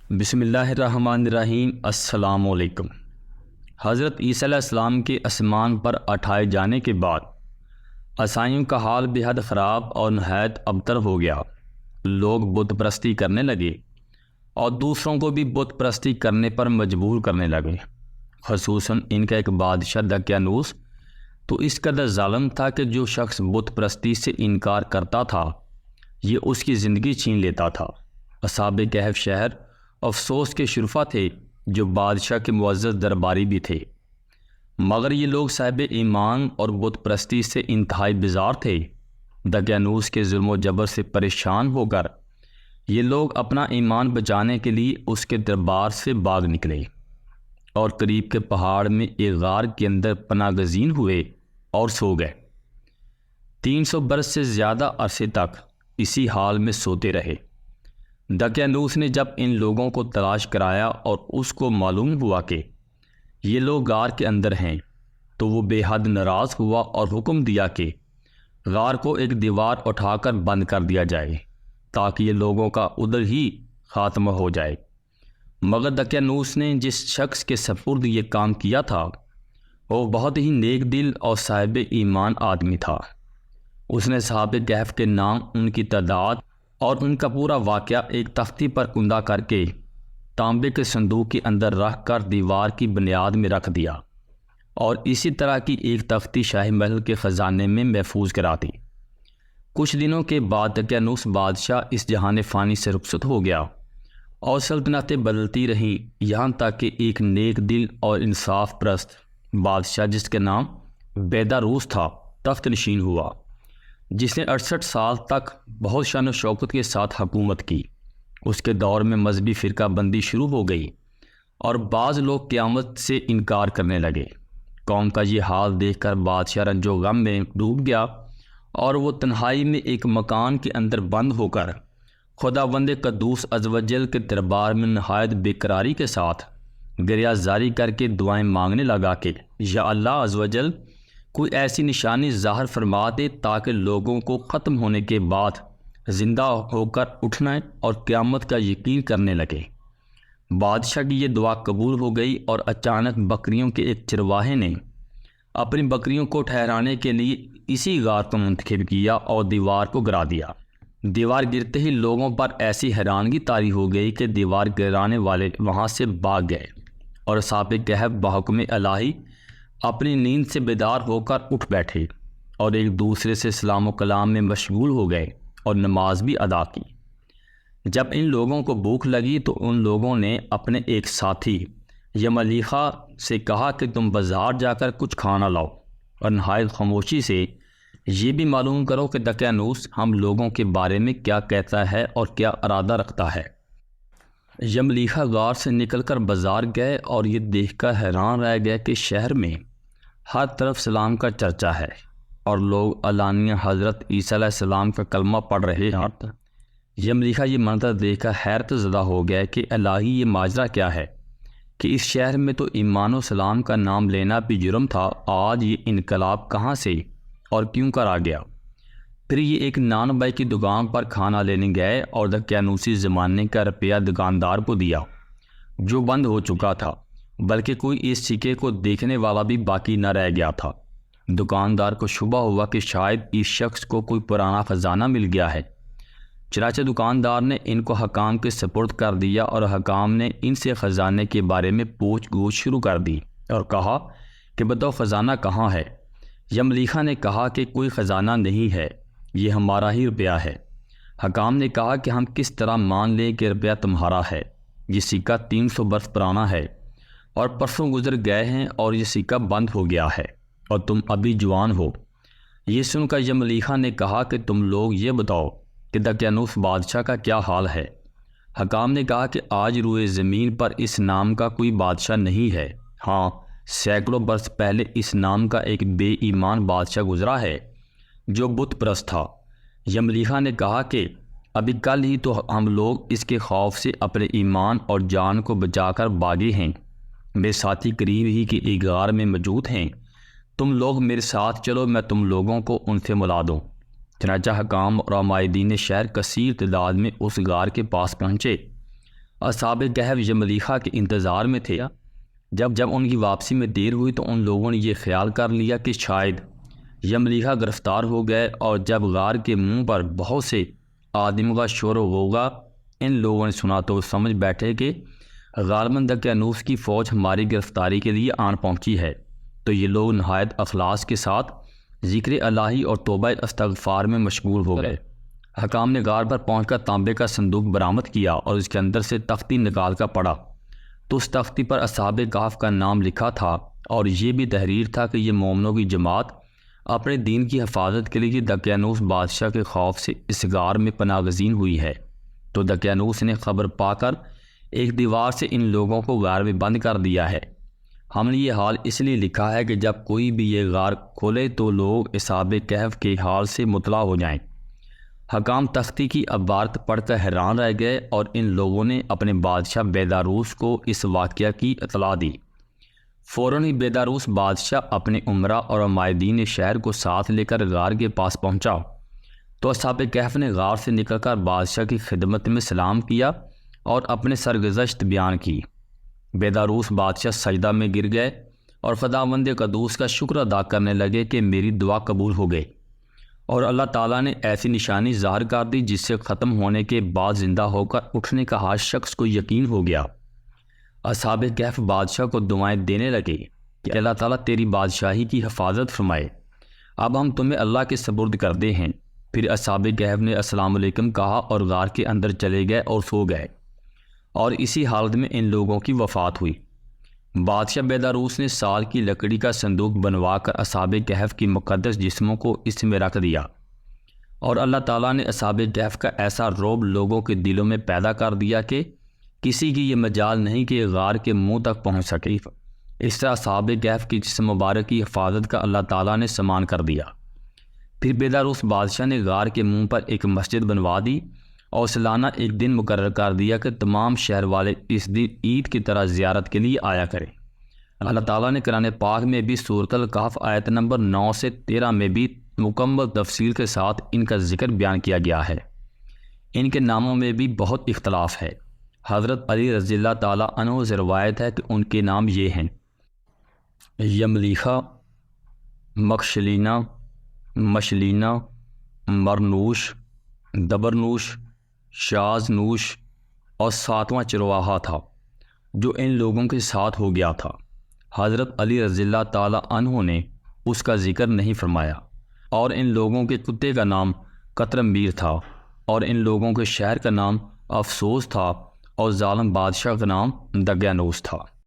بسم اللہ الرحمن الرحیم۔ السلام علیکم۔ حضرت عیسیٰ علیہ السلام کے آسمان پر اٹھائے جانے کے بعد عیسائیوں کا حال بے حد خراب اور نہایت ابتر ہو گیا۔ لوگ بت پرستی کرنے لگے اور دوسروں کو بھی بت پرستی کرنے پر مجبور کرنے لگے۔ خصوصاً ان کا ایک بادشاہ دقیانوس تو اس قدر ظالم تھا کہ جو شخص بت پرستی سے انکار کرتا تھا یہ اس کی زندگی چھین لیتا تھا۔ اصحاب کہف شہر افسوس کے شرفا تھے جو بادشاہ کے معزز درباری بھی تھے، مگر یہ لوگ صاحب ایمان اور بت پرستی سے انتہائی بیزار تھے۔ دقیانوس کے ظلم و جبر سے پریشان ہو کر یہ لوگ اپنا ایمان بچانے کے لیے اس کے دربار سے بھاگ نکلے اور قریب کے پہاڑ میں ایک غار کے اندر پناہ گزین ہوئے اور سو گئے۔ 300 برس سے زیادہ عرصے تک اسی حال میں سوتے رہے۔ دقیانوس نے جب ان لوگوں کو تلاش کرایا اور اس کو معلوم ہوا کہ یہ لوگ غار کے اندر ہیں تو وہ بے حد ناراض ہوا اور حکم دیا کہ غار کو ایک دیوار اٹھا کر بند کر دیا جائے تاکہ یہ لوگوں کا ادھر ہی خاتمہ ہو جائے۔ مگر دقیانوس نے جس شخص کے سپرد یہ کام کیا تھا وہ بہت ہی نیک دل اور صاحب ایمان آدمی تھا۔ اس نے اصحاب کہف کے نام، ان کی تعداد اور ان کا پورا واقعہ ایک تختی پر کندہ کر کے تانبے کے صندوق کے اندر رکھ کر دیوار کی بنیاد میں رکھ دیا اور اسی طرح کی ایک تختی شاہی محل کے خزانے میں محفوظ کرا دی۔ کچھ دنوں کے بعد دقیانوس بادشاہ اس جہان فانی سے رخصت ہو گیا اور سلطنتیں بدلتی رہیں یہاں تک کہ ایک نیک دل اور انصاف پرست بادشاہ جس کا نام بیداروس تھا تخت نشین ہوا، جس نے 68 سال تک بہت شان و شوکت کے ساتھ حکومت کی۔ اس کے دور میں مذہبی فرقہ بندی شروع ہو گئی اور بعض لوگ قیامت سے انکار کرنے لگے۔ قوم کا یہ حال دیکھ کر بادشاہ رنج و غم میں ڈوب گیا اور وہ تنہائی میں ایک مکان کے اندر بند ہو کر خداوند قدوس عز و جل کے دربار میں نہایت بے قراری کے ساتھ گریہ زاری کر کے دعائیں مانگنے لگا کہ یا اللہ عز و جل کوئی ایسی نشانی ظاہر فرما دے تاکہ لوگوں کو ختم ہونے کے بعد زندہ ہو کر اٹھنا اور قیامت کا یقین کرنے لگے۔ بادشاہ کی یہ دعا قبول ہو گئی اور اچانک بکریوں کے ایک چرواہے نے اپنی بکریوں کو ٹھہرانے کے لیے اسی غار کو منتخب کیا اور دیوار کو گرا دیا۔ دیوار گرتے ہی لوگوں پر ایسی حیرانگی طاری ہو گئی کہ دیوار گرانے والے وہاں سے بھاگ گئے اور اصحاب کہف بحکم الہی اپنی نیند سے بیدار ہو کر اٹھ بیٹھے اور ایک دوسرے سے سلام و کلام میں مشغول ہو گئے اور نماز بھی ادا کی۔ جب ان لوگوں کو بھوک لگی تو ان لوگوں نے اپنے ایک ساتھی یملیخا سے کہا کہ تم بازار جا کر کچھ کھانا لاؤ اور نہایت خاموشی سے یہ بھی معلوم کرو کہ دقیانوس ہم لوگوں کے بارے میں کیا کہتا ہے اور کیا ارادہ رکھتا ہے۔ یملیخا غار سے نکل کر بازار گئے اور یہ دیکھ کر حیران رہ گئے کہ شہر میں ہر طرف سلام کا چرچا ہے اور لوگ علانیہ حضرت عیسیٰ علیہ السلام کا کلمہ پڑھ رہے ہیں۔ یملیخا یہ منظر دیکھ کر حیرت زدہ ہو گیا کہ الہی یہ ماجرا کیا ہے کہ اس شہر میں تو ایمان و سلام کا نام لینا بھی جرم تھا، آج یہ انقلاب کہاں سے اور کیوں کر آ گیا۔ پھر یہ ایک نان بائی کی دکان پر کھانا لینے گئے اور دقیانوسی زمانے کا روپیہ دکاندار کو دیا جو بند ہو چکا تھا، بلکہ کوئی اس سکے کو دیکھنے والا بھی باقی نہ رہ گیا تھا۔ دکاندار کو شبہ ہوا کہ شاید اس شخص کو کوئی پرانا خزانہ مل گیا ہے، چنانچہ دکاندار نے ان کو حکام کے سپرد کر دیا اور حکام نے ان سے خزانے کے بارے میں پوچھ گچھ شروع کر دی اور کہا کہ بتاؤ خزانہ کہاں ہے۔ یملیخا نے کہا کہ کوئی خزانہ نہیں ہے، یہ ہمارا ہی روپیہ ہے۔ حکام نے کہا کہ ہم کس طرح مان لیں کہ روپیہ تمہارا ہے؟ یہ سکہ 300 برس پرانا ہے اور پرسوں گزر گئے ہیں اور یہ سکہ بند ہو گیا ہے اور تم ابھی جوان ہو۔ یہ سن کر یملیخا نے کہا کہ تم لوگ یہ بتاؤ کہ دقیانوس بادشاہ کا کیا حال ہے۔ حکام نے کہا کہ آج روئے زمین پر اس نام کا کوئی بادشاہ نہیں ہے، ہاں سینکڑوں برس پہلے اس نام کا ایک بے ایمان بادشاہ گزرا ہے جو بت پرست تھا۔ یملیخا نے کہا کہ ابھی کل ہی تو ہم لوگ اس کے خوف سے اپنے ایمان اور جان کو بچا کر بھاگے ہیں۔ میرے ساتھی قریب ہی کے ایک غار میں موجود ہیں، تم لوگ میرے ساتھ چلو، میں تم لوگوں کو ان سے ملا دوں۔ چنانچہ حکام اور عمائدین شہر کثیر تعداد میں اس غار کے پاس پہنچے اصحاب کہف یملیخا کے انتظار میں تھے۔ جب ان کی واپسی میں دیر ہوئی تو ان لوگوں نے یہ خیال کر لیا کہ شاید یملیخا گرفتار ہو گئے، اور جب غار کے منہ پر بہت سے آدمیوں کا شور و غوغا ان لوگوں نے سنا تو سمجھ بیٹھے کہ غالباً دقیانوس کی فوج ہماری گرفتاری کے لیے آن پہنچی ہے۔ تو یہ لوگ نہایت اخلاص کے ساتھ ذکر الہی اور توبہ استغفار میں مشغول ہو گئے۔ حکام نے غار پر پہنچ کر تانبے کا صندوق برآمد کیا اور اس کے اندر سے تختی نکال کر پڑھا تو اس تختی پر اصحاب کہف کا نام لکھا تھا، اور یہ بھی تحریر تھا کہ یہ مومنوں کی جماعت اپنے دین کی حفاظت کے لیے دقیانوس بادشاہ کے خوف سے اس غار میں پناہ گزین ہوئی ہے۔ تو دقیانوس نے خبر پا کر ایک دیوار سے ان لوگوں کو غار میں بند کر دیا ہے۔ ہم نے یہ حال اس لیے لکھا ہے کہ جب کوئی بھی یہ غار کھولے تو لوگ اصحاب کہف کے حال سے مطلع ہو جائیں۔ حکام تختی کی عبارت پڑھ کر حیران رہ گئے، اور ان لوگوں نے اپنے بادشاہ بیداروس کو اس واقعہ کی اطلاع دی۔ فوراً ہی بیداروس بادشاہ اپنے امراء اور عمائدین شہر کو ساتھ لے کر غار کے پاس پہنچا تو اصحاب کہف نے غار سے نکل کر بادشاہ کی خدمت میں سلام کیا اور اپنے سرگزشت بیان کی۔ بیداروس بادشاہ سجدہ میں گر گئے اور خداوند قدوس کا شکر ادا کرنے لگے کہ میری دعا قبول ہو گئی، اور اللہ تعالیٰ نے ایسی نشانی ظاہر کر دی جس سے ختم ہونے کے بعد زندہ ہو کر اٹھنے کا ہر شخص کو یقین ہو گیا۔ اصحاب کہف بادشاہ کو دعائیں دینے لگے کہ اللہ تعالیٰ تیری بادشاہی کی حفاظت فرمائے، اب ہم تمہیں اللہ کے سپرد کرتے ہیں۔ پھر اصحاب کہف نے السلام علیکم کہا اور غار کے اندر چلے گئے اور سو گئے، اور اسی حالت میں ان لوگوں کی وفات ہوئی۔ بادشاہ بیداروس نے سال کی لکڑی کا صندوق بنوا کر اصحاب کہف کی مقدس جسموں کو اس میں رکھ دیا، اور اللہ تعالیٰ نے اصحاب کہف کا ایسا رعب لوگوں کے دلوں میں پیدا کر دیا کہ کسی کی یہ مجال نہیں کہ غار کے منہ تک پہنچ سکے۔ اس طرح اصحاب کہف کی جسم مبارک کی حفاظت کا اللہ تعالیٰ نے سامان کر دیا۔ پھر بیداروس بادشاہ نے غار کے منہ پر ایک مسجد بنوا دی اور سالانہ ایک دن مقرر کر دیا کہ تمام شہر والے اس دن عید کی طرح زیارت کے لیے آیا کریں۔ اللہ تعالیٰ نے قرآن پاک میں بھی سورۃ الکہف آیت نمبر 9 سے 13 میں بھی مکمل تفصیل کے ساتھ ان کا ذکر بیان کیا گیا ہے۔ ان کے ناموں میں بھی بہت اختلاف ہے۔ حضرت علی رضی اللہ تعالیٰ عنہ سے روایت ہے کہ ان کے نام یہ ہیں: یملیخا، مکشلینہ، مشلینہ، مرنوش، دبرنوش، شازنوش، اور 7واں چرواہا تھا جو ان لوگوں کے ساتھ ہو گیا تھا۔ حضرت علی رضی اللہ تعالیٰ عنہ نے اس کا ذکر نہیں فرمایا۔ اور ان لوگوں کے کتے کا نام قطرمبیر تھا، اور ان لوگوں کے شہر کا نام افسوس تھا، اور ظالم بادشاہ کا نام دقیانوس تھا۔